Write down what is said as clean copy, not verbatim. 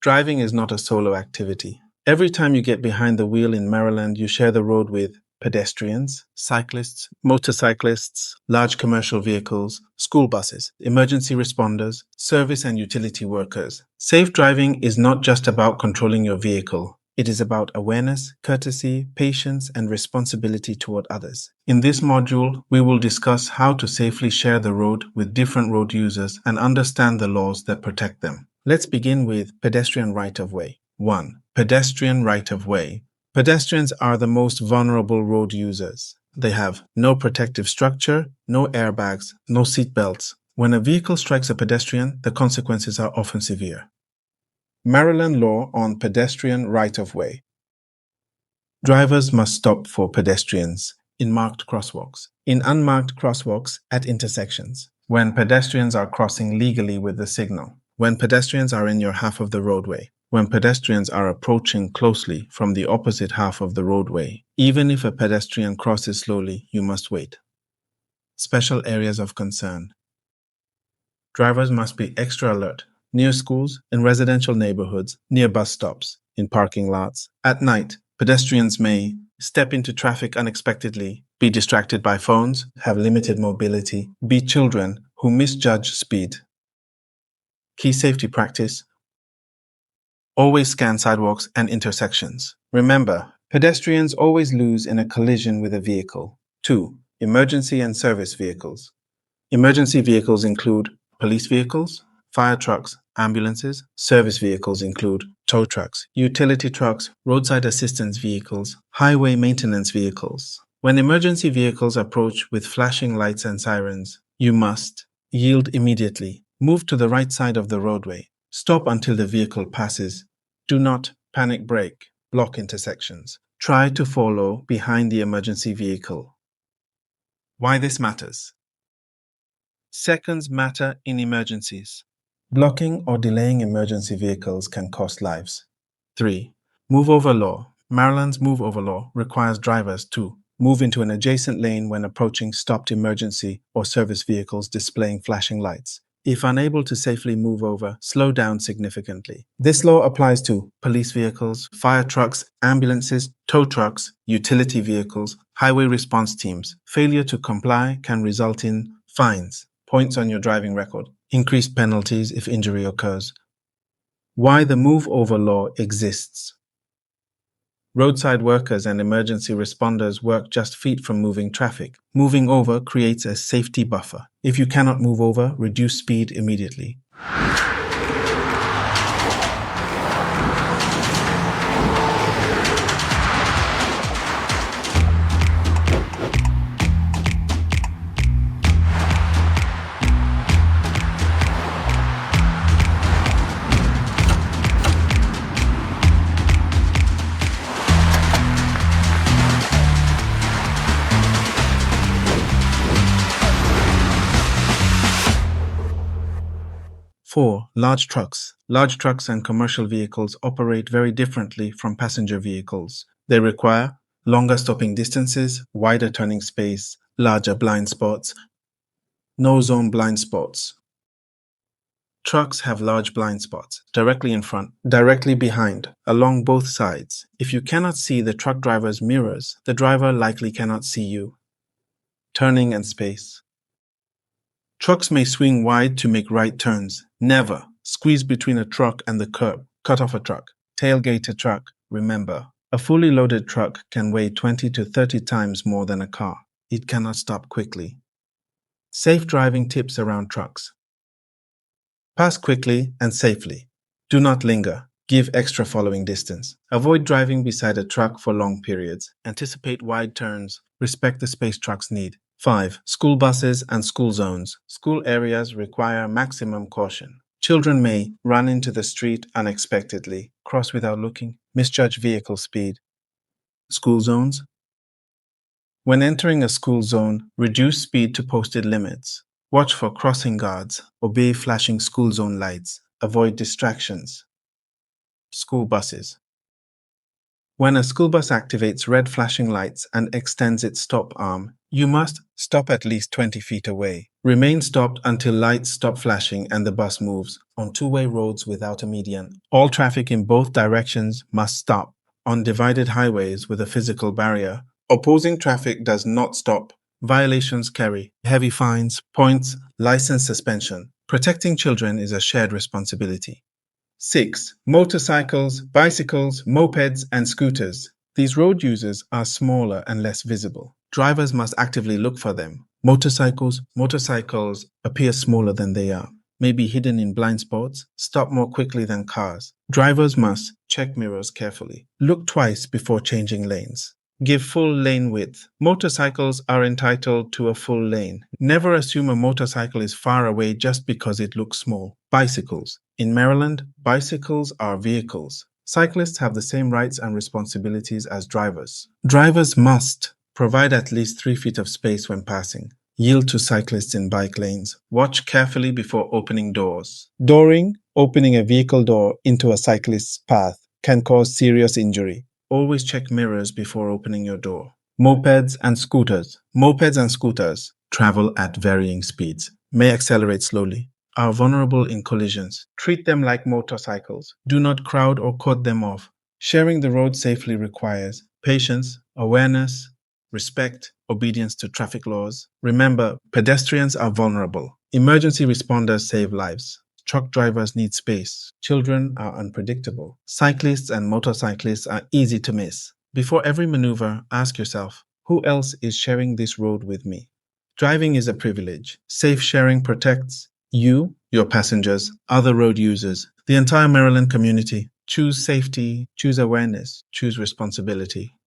Driving is not a solo activity. Every time you get behind the wheel in Maryland, you share the road with pedestrians, cyclists, motorcyclists, large commercial vehicles, school buses, emergency responders, service and utility workers. Safe driving is not just about controlling your vehicle. It is about awareness, courtesy, patience, and responsibility toward others. In this module, we will discuss how to safely share the road with different road users and understand the laws that protect them. Let's begin with pedestrian right-of-way. 1. Pedestrian right-of-way. Pedestrians are the most vulnerable road users. They have no protective structure, no airbags, no seatbelts. When a vehicle strikes a pedestrian, the consequences are often severe. Maryland law on pedestrian right-of-way. Drivers must stop for pedestrians in marked crosswalks, in unmarked crosswalks at intersections, when pedestrians are crossing legally with the signal, when pedestrians are in your half of the roadway, when pedestrians are approaching closely from the opposite half of the roadway. Even if a pedestrian crosses slowly, you must wait. Special areas of concern. Drivers must be extra alert near schools, in residential neighborhoods, near bus stops, in parking lots. At night, pedestrians may step into traffic unexpectedly, be distracted by phones, have limited mobility, be children who misjudge speed. Key safety practice: always scan sidewalks and intersections. Remember, pedestrians always lose in a collision with a vehicle. 2. Emergency and service vehicles. Emergency vehicles include police vehicles, fire trucks, ambulances. Service vehicles include tow trucks, utility trucks, roadside assistance vehicles, highway maintenance vehicles. When emergency vehicles approach with flashing lights and sirens, you must yield immediately, move to the right side of the roadway, stop until the vehicle passes. Do not panic brake, block intersections. Try to follow behind the emergency vehicle. Why this matters? Seconds matter in emergencies. Blocking or delaying emergency vehicles can cost lives. 3. Move over law. Maryland's move over law requires drivers to move into an adjacent lane when approaching stopped emergency or service vehicles displaying flashing lights. If unable to safely move over, slow down significantly. This law applies to police vehicles, fire trucks, ambulances, tow trucks, utility vehicles, highway response teams. Failure to comply can result in fines, points on your driving record, increased penalties if injury occurs. Why the move over law exists. Roadside workers and emergency responders work just feet from moving traffic. Moving over creates a safety buffer. If you cannot move over, reduce speed immediately. Four, large trucks. Large trucks and commercial vehicles operate very differently from passenger vehicles. They require longer stopping distances, wider turning space, larger blind spots, no zone blind spots. Trucks have large blind spots, directly in front, directly behind, along both sides. If you cannot see the truck driver's mirrors, the driver likely cannot see you. Turning and space. Trucks may swing wide to make right turns. Never squeeze between a truck and the curb. Cut off a truck. Tailgate a truck. Remember, a fully loaded truck can weigh 20 to 30 times more than a car. It cannot stop quickly. Safe driving tips around trucks. Pass quickly and safely. Do not linger. Give extra following distance. Avoid driving beside a truck for long periods. Anticipate wide turns. Respect the space trucks need. 5. School buses and school zones. School areas require maximum caution. Children may run into the street unexpectedly, cross without looking, misjudge vehicle speed. School zones. When entering a school zone, reduce speed to posted limits. Watch for crossing guards. Obey flashing school zone lights. Avoid distractions. School buses. When a school bus activates red flashing lights and extends its stop arm, you must stop at least 20 feet away. Remain stopped until lights stop flashing and the bus moves on two-way roads without a median. All traffic in both directions must stop. On divided highways with a physical barrier, opposing traffic does not stop. Violations carry heavy fines, points, license suspension. Protecting children is a shared responsibility. 6. Motorcycles, bicycles, mopeds, and scooters. These road users are smaller and less visible. Drivers must actively look for them. Motorcycles appear smaller than they are, may be hidden in blind spots, stop more quickly than cars. Drivers must check mirrors carefully. Look twice before changing lanes. Give full lane width. Motorcycles are entitled to a full lane. Never assume a motorcycle is far away just because it looks small. Bicycles. In Maryland, bicycles are vehicles. Cyclists have the same rights and responsibilities as drivers. Drivers must provide at least 3 feet of space when passing. Yield to cyclists in bike lanes. Watch carefully before opening doors. Dooring, opening a vehicle door into a cyclist's path, can cause serious injury. Always check mirrors before opening your door. Mopeds and scooters. Mopeds and scooters travel at varying speeds, may accelerate slowly, are vulnerable in collisions. Treat them like motorcycles. Do not crowd or cut them off. Sharing the road safely requires patience, awareness, respect, obedience to traffic laws. Remember, pedestrians are vulnerable. Emergency responders save lives. Truck drivers need space. Children are unpredictable. Cyclists and motorcyclists are easy to miss. Before every maneuver, ask yourself, who else is sharing this road with me? Driving is a privilege. Safe sharing protects you, your passengers, other road users, the entire Maryland community. Choose safety, choose awareness, choose responsibility.